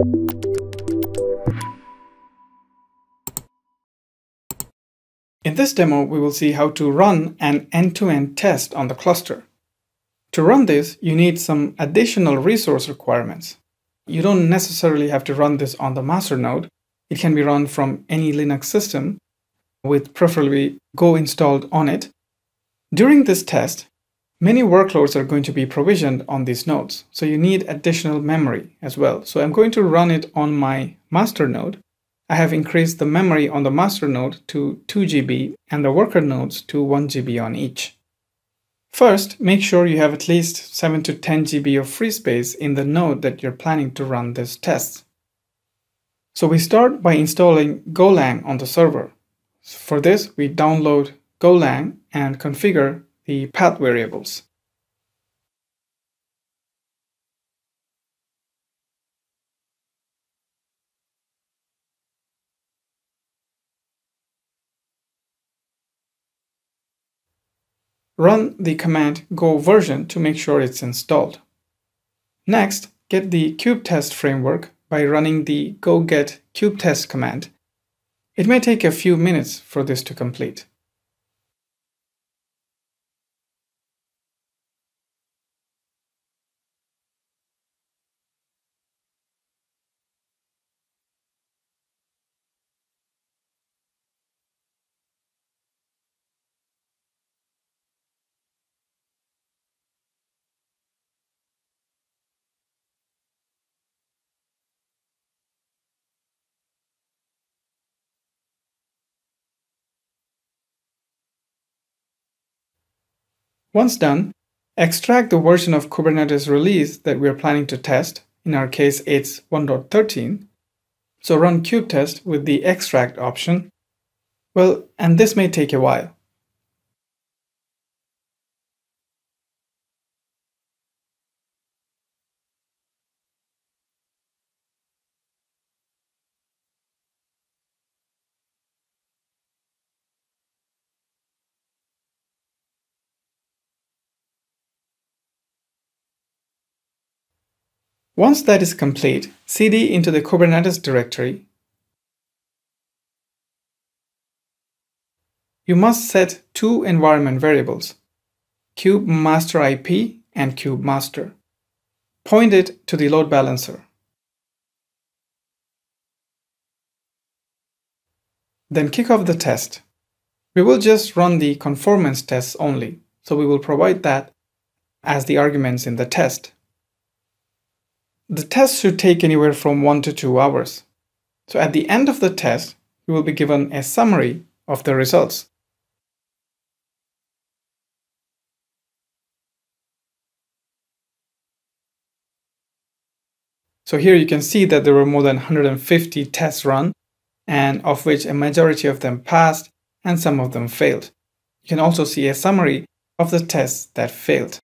In this demo, we will see how to run an end-to-end test on the cluster. To run this, you need some additional resource requirements. You don't necessarily have to run this on the master node. It can be run from any Linux system with preferably Go installed on it. During this test, many workloads are going to be provisioned on these nodes, so you need additional memory as well. So I'm going to run it on my master node. I have increased the memory on the master node to 2 GB and the worker nodes to 1 GB on each. First, make sure you have at least 7 to 10 GB of free space in the node that you're planning to run this test. So we start by installing Golang on the server. For this, we download Golang and configure the path variables. Run the command go version to make sure it's installed. Next, get the kubetest framework by running the go get kubetest command. It may take a few minutes for this to complete. Once done, extract the version of Kubernetes release that we are planning to test. In our case, it's 1.13. So run kubetest with the extract option. Well, and this may take a while. Once that is complete, cd into the Kubernetes directory. You must set two environment variables, kubemaster_ip and kubemaster. Point it to the load balancer. Then kick off the test. We will just run the conformance tests only, so we will provide that as the arguments in the test. The test should take anywhere from 1 to 2 hours. So at the end of the test, you will be given a summary of the results. So here you can see that there were more than 150 tests run, and of which a majority of them passed and some of them failed. You can also see a summary of the tests that failed.